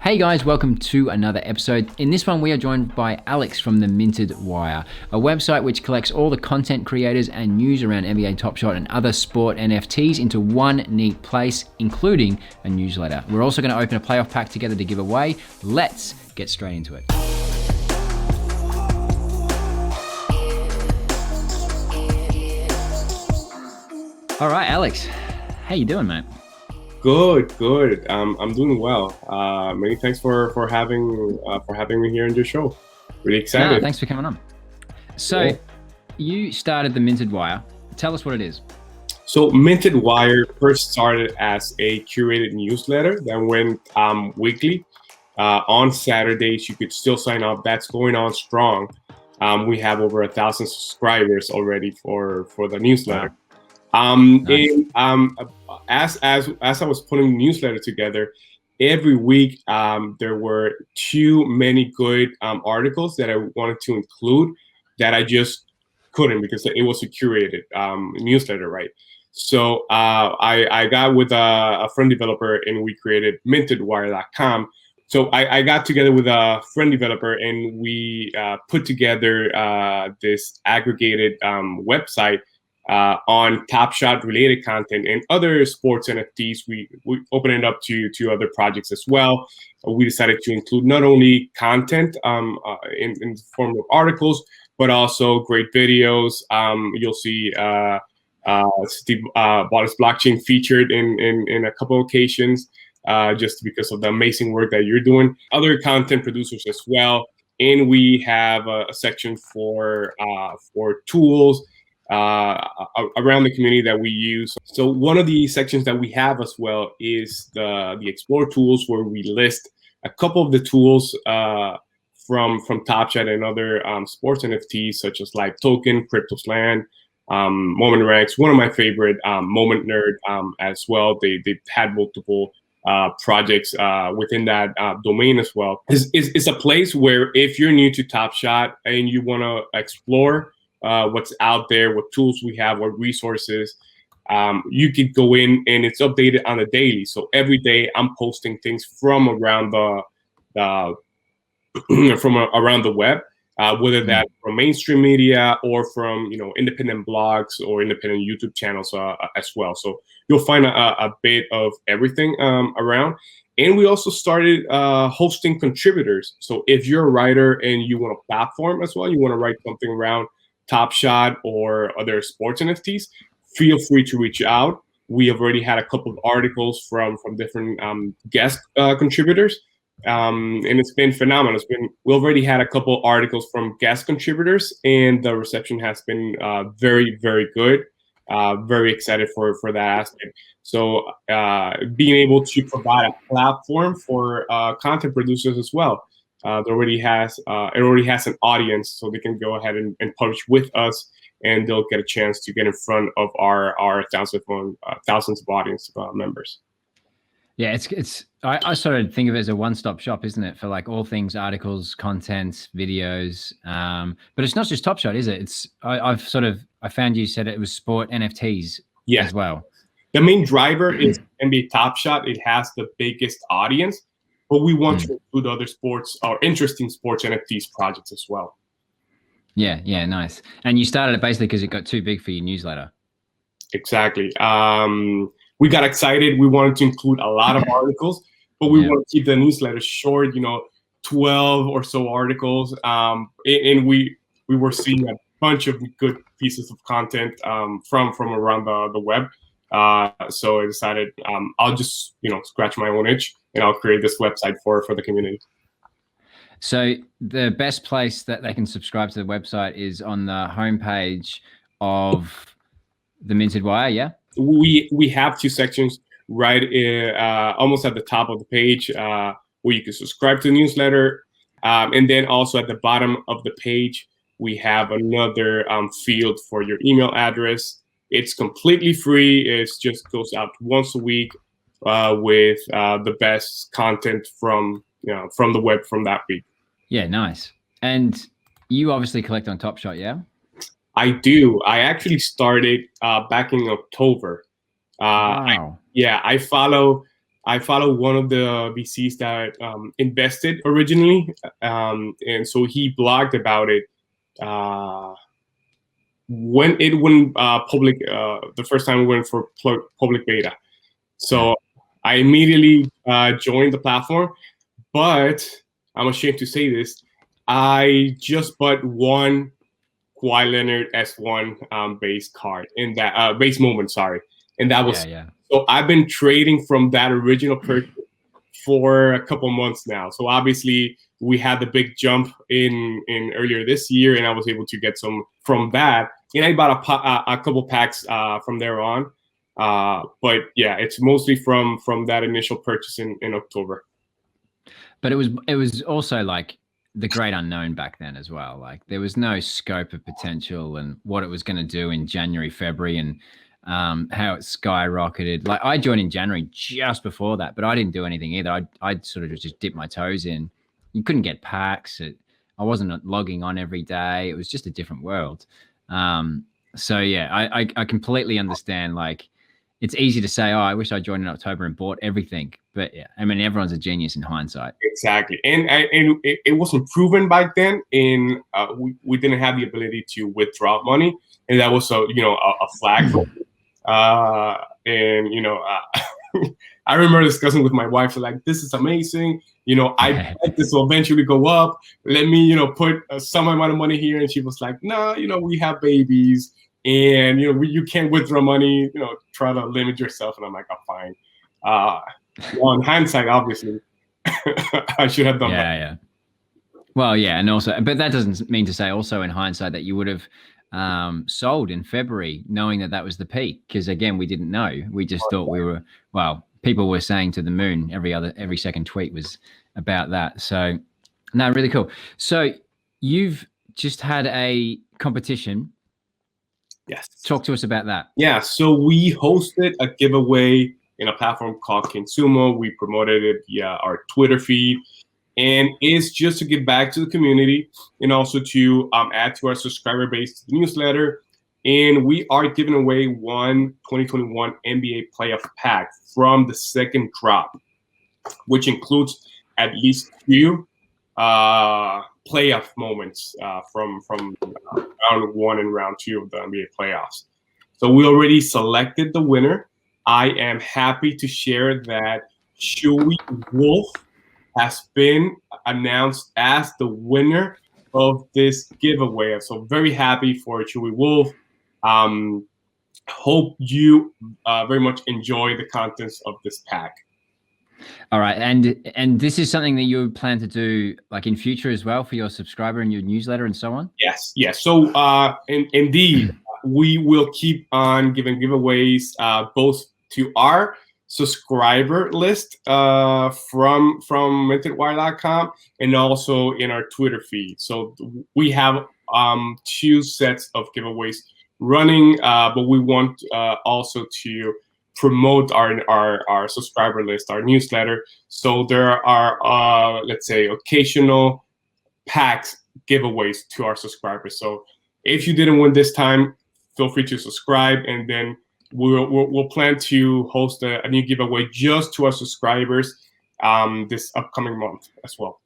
Hey guys, welcome to another episode. In this one, we are joined by Alex from the Minted Wire, a website which collects all the content creators and news around NBA Top Shot and other sport NFTs into one neat place, including a newsletter. We're also going to open a playoff pack together to give away. Let's get straight into it. All right, Alex, how you doing, mate? Good. I'm doing well. Many thanks for having me here in your show. Really excited. No, thanks for coming on. So, You started the Minted Wire. Tell us what it is. So Minted Wire first started as a curated newsletter that went weekly. On Saturdays, you could still sign up. That's going on strong. We have over 1,000 subscribers already for the newsletter. Nice. As I was putting the newsletter together, every week there were too many good articles that I wanted to include that I just couldn't because it was a curated newsletter, right? So I got with a friend developer and we created mintedwire.com. So I got together with a friend developer and we put together this aggregated website on Top Shot related content and other sports NFTs. We opened it up to other projects as well. We decided to include not only content in the form of articles, but also great videos. You'll see Steve Ball's blockchain featured in a couple of occasions, just because of the amazing work that you're doing. Other content producers as well, and we have a section for tools around the community that we use. So one of the sections that we have as well is the Explore tools, where we list a couple of the tools from Top Shot and other sports NFTs, such as Live Token, CryptoSland, Moment Ranks. One of my favorite, Moment Nerd as well. They've had multiple projects within that domain as well. It's a place where if you're new to Top Shot and you want to explore what's out there, what tools we have, what resources, you could go in and it's updated on a daily. So every day I'm posting things from around the around the web, whether that's from mainstream media or from independent blogs or independent YouTube channels as well. So you'll find a bit of everything around. And we also started hosting contributors. So if you're a writer and you want a platform as well, you want to write something around Top Shot or other sports NFTs, feel free to reach out. We have already had a couple of articles from different guest contributors, and it's been phenomenal. We already had a couple articles from guest contributors, and the reception has been very, very good. Very excited for that aspect. So being able to provide a platform for content producers as well. It already has an audience, so they can go ahead and publish with us, and they'll get a chance to get in front of our thousands of audience members. Yeah, I sort of think of it as a one-stop shop, isn't it, for like all things articles, content, videos. But it's not just Top Shot, is it? I found you said it was sport NFTs as well. The main driver is NBA Top Shot. It has the biggest audience, but we want to include other sports or interesting sports NFTs projects as well. Yeah, nice. And you started it basically because it got too big for your newsletter. Exactly. We got excited. We wanted to include a lot of articles, but we want to keep the newsletter short, 12 or so articles. And we were seeing a bunch of good pieces of content from around the web. So I decided I'll just, scratch my own itch and I'll create this website for the community. So the best place that they can subscribe to the website is on the homepage of the Minted Wire, yeah? We have two sections right almost at the top of the page where you can subscribe to the newsletter. And then also at the bottom of the page, we have another field for your email address. It's completely free. It just goes out once a week with the best content from the web from that week. Yeah, nice. And you obviously collect on Top Shot, yeah? I do. I actually started back in October. Wow. I follow I follow one of the VCs that invested originally, and so he blogged about it when it went public. The first time we went for public beta, so I immediately joined the platform. But I'm ashamed to say this, I just bought one Kawhi Leonard S1 base card in that base moment, sorry, and that was so I've been trading from that original purchase for a couple months now. So obviously we had the big jump in earlier this year, and I was able to get some from that, and I bought a couple packs from there on. But yeah, it's mostly from that initial purchase in October. But it was also like the great unknown back then as well. Like there was no scope of potential and what it was going to do in January, February, and how it skyrocketed. Like I joined in January just before that, but I didn't do anything either. I'd sort of just dip my toes in. You couldn't get packs. I wasn't logging on every day. It was just a different world. So yeah, I completely understand. Like it's easy to say, oh, I wish I joined in October and bought everything. But yeah, I mean, everyone's a genius in hindsight. Exactly. And it wasn't proven back then. And we didn't have the ability to withdraw money. And that was a flag. I remember discussing with my wife, like, this is amazing. I bet this will eventually go up. Let me, put some amount of money here. And she was like, no, we have babies. And, you can't withdraw money, try to limit yourself. And I'm like, oh, fine. In hindsight, obviously, I should have done that. Yeah. Well, yeah. And also, but that doesn't mean to say also in hindsight that you would have sold in February, knowing that was the peak. Because again, we didn't know. We just thought people were saying to the moon. Every second tweet was about that. So, no, really cool. So you've just had a competition. Yes. Talk to us about that. Yeah. So we hosted a giveaway in a platform called Kinsumo. We promoted it via our Twitter feed. And it's just to give back to the community and also to add to our subscriber base to the newsletter. And we are giving away one 2021 NBA playoff pack from the second drop, which includes at least 2 playoff moments from round 1 and round 2 of the NBA playoffs. So we already selected the winner. I am happy to share that Chewy Wolf has been announced as the winner of this giveaway. I'm so very happy for Chewy Wolf. Hope you very much enjoy the contents of this pack. All right, and this is something that you plan to do like in future as well for your subscriber and your newsletter and so on? Yes. So indeed, we will keep on giving giveaways both to our subscriber list from mintedwire.com and also in our Twitter feed. So we have 2 sets of giveaways running, but we want also to promote our subscriber list, our newsletter. So there are let's say occasional packs giveaways to our subscribers. So if you didn't win this time, feel free to subscribe, and then we'll plan to host a new giveaway just to our subscribers this upcoming month as well.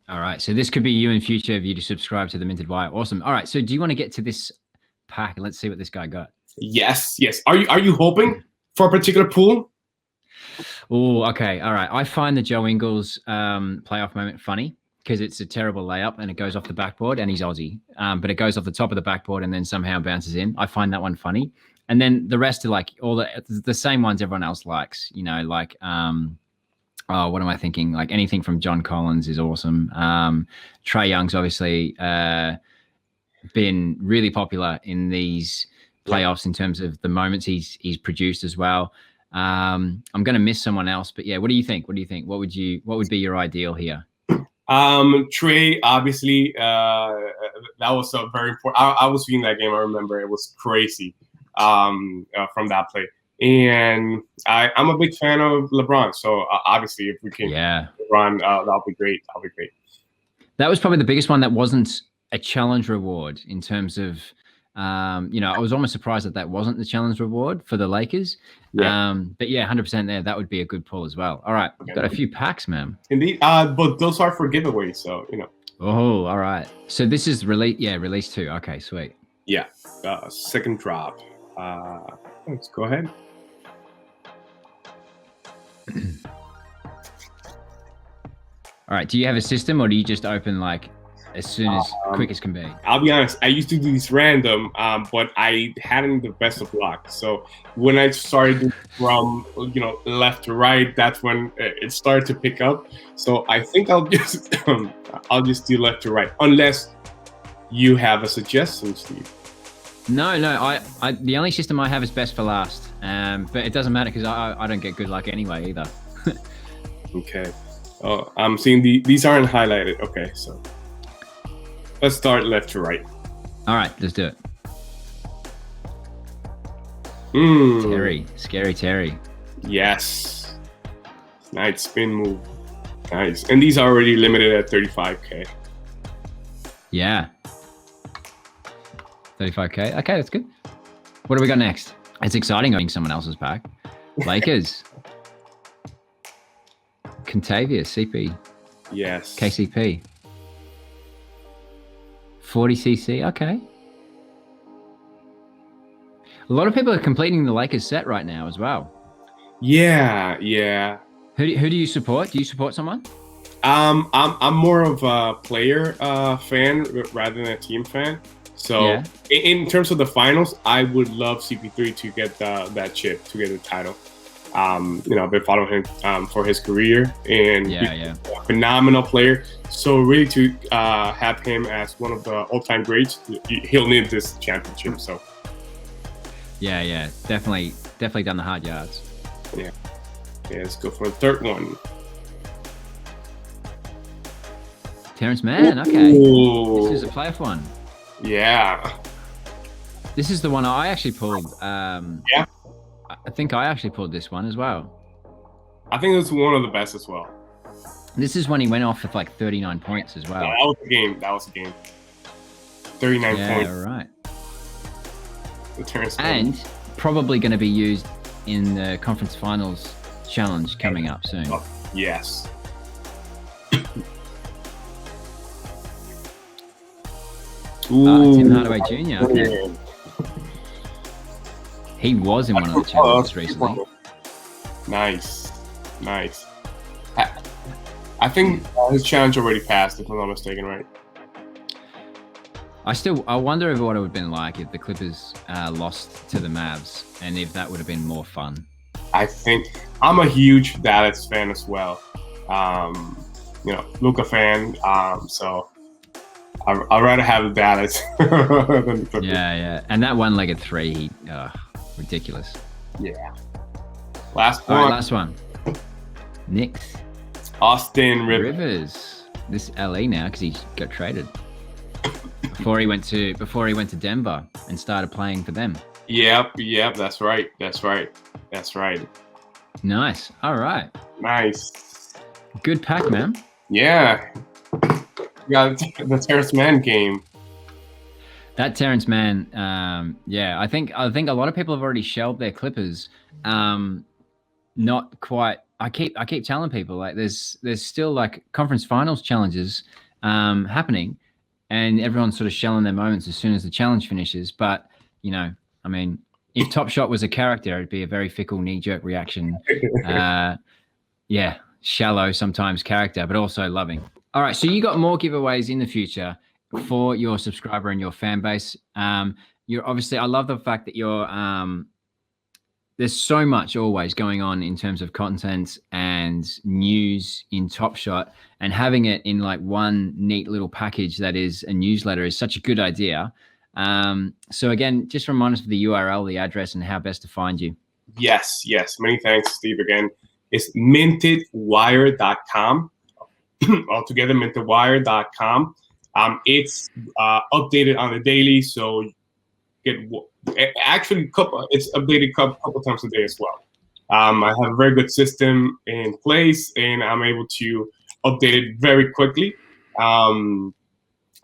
All right. So this could be you in future if you to subscribe to the Minted Wire. Awesome. All right. So do you want to get to this pack? Let's see what this guy got. Yes. Are you hoping for a particular pool? Oh, okay. All right. I find the Joe Ingles playoff moment funny because it's a terrible layup and it goes off the backboard, and he's Aussie, but it goes off the top of the backboard and then somehow bounces in. I find that one funny. And then the rest are like all the same ones everyone else likes, like, what am I thinking? Like anything from John Collins is awesome. Trae Young's obviously been really popular in these playoffs in terms of the moments he's produced as well. I'm going to miss someone else, but yeah, what do you think? What would be your ideal here? Trae, obviously, that was a very important. I was seeing that game. I remember it was crazy from that play. And I'm a big fan of LeBron. So obviously, if we can, LeBron, that'll be great. That was probably the biggest one that wasn't a challenge reward in terms of I was almost surprised that wasn't the challenge reward for the Lakers. Yeah. But yeah, 100% there. That would be a good pull as well. All right, Okay. got a few packs, man. Indeed. But those are for giveaways, so Oh, all right. So this is release. Yeah, release 2. Okay, sweet. Yeah. Second drop. Let's go ahead. All right. Do you have a system, or do you just open like as soon as quick as can be? I'll be honest. I used to do these random, but I hadn't the best of luck. So when I started from left to right, that's when it started to pick up. So I think I'll just do left to right, unless you have a suggestion, Steve. No. I the only system I have is best for last. But it doesn't matter because I don't get good luck anyway either. Okay. Oh, I'm seeing these aren't highlighted. Okay, so let's start left to right. All right, let's do it. Terry, scary Terry. Yes. Nice spin move. Nice. And these are already limited at 35K. Yeah. 35K. Okay, that's good. What do we got next? It's exciting opening someone else's pack. Lakers. Contavious, CP. Yes. KCP. 40cc. Okay. A lot of people are completing the Lakers set right now as well. Yeah. Who do you support? Do you support someone? I'm more of a player fan rather than a team fan. So yeah. In terms of the finals, I would love CP3 to get that chip, to get the title. I've been following him for his career, and a phenomenal player. So really to have him as one of the all-time greats, he'll need this championship. So yeah, definitely done the hard yards. Yeah, let's go for the third one. Terrence Mann. Okay, this is a playoff one. Yeah, this is the one I actually pulled. Yeah. I think I actually pulled this one as well. I think it's one of the best as well. This is when he went off with like 39 points as well. Yeah, that was a game. 39 points. Yeah, right. And probably going to be used in the conference finals challenge coming up soon. Oh, yes. Tim Hardaway Jr. Okay. He was in one of the challenges recently. Nice. I think his challenge already passed, if I'm not mistaken, right? I wonder what it would have been like if the Clippers lost to the Mavs, and if that would have been more fun. I think I'm a huge Dallas fan as well. Luka fan. So I'd rather have Dallas than the Clippers. Yeah. And that one-legged three, ridiculous. Yeah. Last one. Knicks. Austin Rivers. This LA now because he got traded. Before he went to Denver and started playing for them. Yep. That's right. Nice. All right. Nice. Good pack, man. Yeah. You got the Terrence Mann game. That Terrence Mann, I think a lot of people have already shelved their Clippers. Not quite. I keep telling people like there's still like conference finals challenges happening, and everyone's sort of shelling their moments as soon as the challenge finishes. But if Top Shot was a character, it'd be a very fickle knee-jerk reaction. Shallow sometimes character, but also loving. All right, so you got more giveaways in the future for your subscriber and your fan base. You're obviously, I love the fact that you're there's so much always going on in terms of content and news in Top Shot, and having it in like one neat little package that is a newsletter is such a good idea. So again, just remind us of the URL, the address, and how best to find you. Yes. Many thanks, Steve, again. It's mintedwire.com. Altogether, mintedwire.com. It's updated on the daily, so it's updated a couple times a day as well. I have a very good system in place, and I'm able to update it very quickly.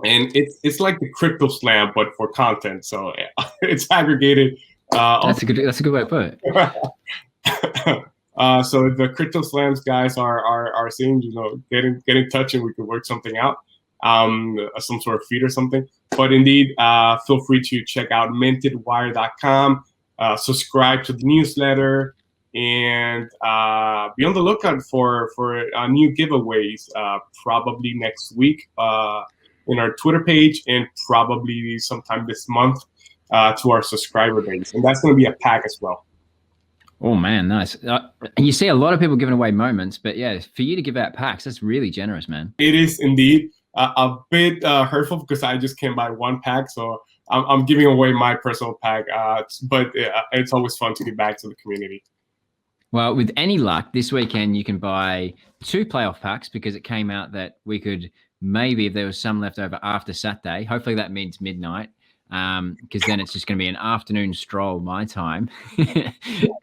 and it's like the crypto slam but for content. So it's aggregated. That's a good way to put it. So the crypto slams guys are saying, get in touch and we can work something out, some sort of feed or something. But indeed, feel free to check out mintedwire.com, subscribe to the newsletter, and be on the lookout for new giveaways probably next week in our Twitter page, and probably sometime this month to our subscriber base. And that's going to be a pack as well. Oh man, nice. And you see a lot of people giving away moments, but yeah, for you to give out packs, that's really generous, man. It is indeed a bit hurtful because I just can't buy one pack, so I'm giving away my personal pack. But it's always fun to give back to the community. Well, with any luck, this weekend you can buy 2 playoff packs, because it came out that we could maybe, if there was some left over after Saturday, hopefully that means midnight, because then it's just going to be an afternoon stroll my time,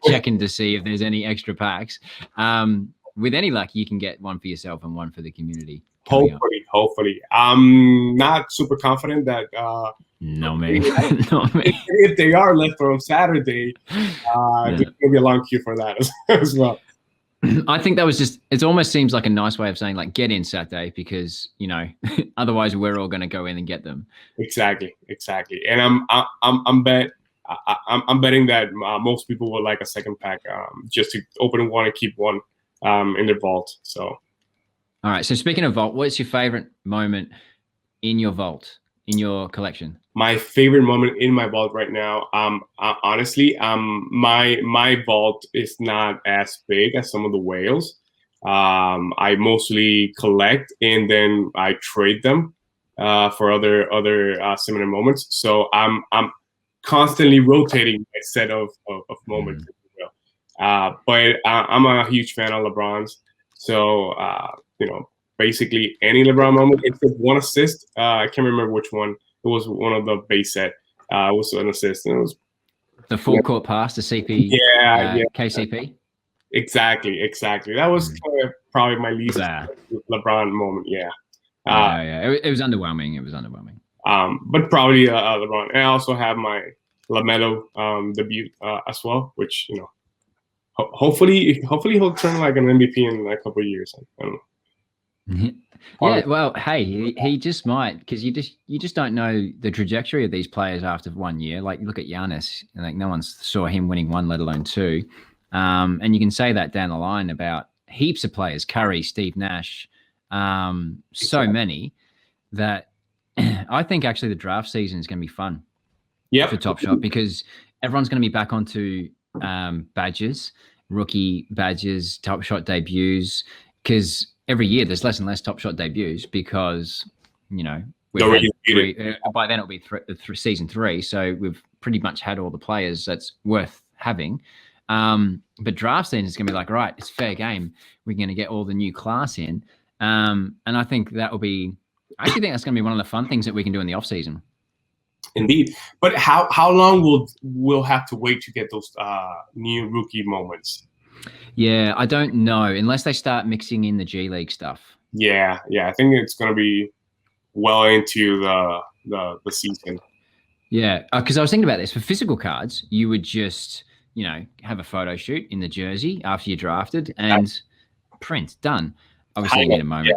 checking to see if there's any extra packs. With any luck, you can get one for yourself and one for the community. Hopefully. I'm not super confident that no me. If they are left on Saturday, there's gonna be a long queue for that as well. I think that was just, it almost seems like a nice way of saying, like, get in Saturday, because otherwise we're all going to go in and get them. Exactly. And I'm betting that most people would like a second pack, just to open one and keep one in their vault. So, all right. So speaking of vault, what's your favorite moment in your vault, in your collection? My favorite moment in my vault right now, honestly, my vault is not as big as some of the whales. I mostly collect and then I trade them for other similar moments. So I'm constantly rotating a set of moments. But I'm a huge fan of LeBron's. So basically any LeBron moment except one assist. I can't remember which one. It was one of the base set. It was an assist. And it was the full court pass to CP. KCP. Exactly. That was probably my least LeBron moment. Yeah. It was underwhelming. But probably LeBron. And I also have my LaMelo debut as well, which hopefully he'll turn like an MVP in a couple of years. I don't know. Yeah, well, hey, he just might, because you just don't know the trajectory of these players after 1 year. Like, look at Giannis, like no one saw him winning 1, let alone 2. And you can say that down the line about heaps of players, Curry, Steve Nash, so many, that I think actually the draft season is going to be fun for Top Shot, because everyone's going to be back onto badges, rookie badges, Top Shot debuts, because every year there's less and less Top Shot debuts, because by then it'll be season 3, so we've pretty much had all the players that's worth having. But draft season is going to be like, right, it's fair game. We're going to get all the new class in, and I think that will be. I actually think that's going to be one of the fun things that we can do in the off season. Indeed, but how long we'll have to wait to get those new rookie moments? Yeah, I don't know, unless they start mixing in the G League stuff. Yeah, I think it's going to be well into the season. Yeah, because I was thinking about this. For physical cards, you would just have a photo shoot in the jersey after you're drafted and print, done. Obviously, you need a moment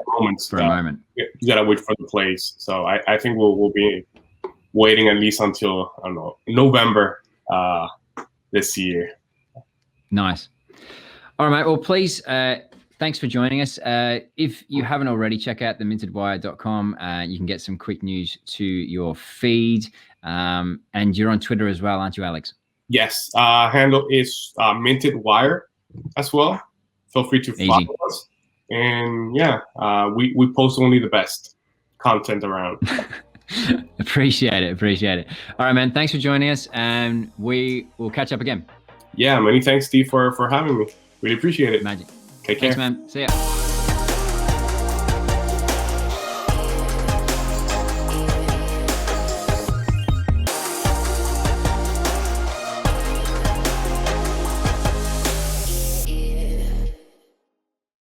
for a moment. You gotta wait for the plays. So I think we'll be waiting at least until, I don't know, November this year. Nice. All right, mate. Well, please, thanks for joining us. If you haven't already, check out themintedwire.com. You can get some quick news to your feed. And you're on Twitter as well, aren't you, Alex? Yes. Handle is Minted Wire as well. Feel free to follow us. And we post only the best content around. Appreciate it. All right, man. Thanks for joining us, and we will catch up again. Yeah, many thanks, Steve, for having me. Really appreciate it. Magic. Take care. Thanks, man. See ya.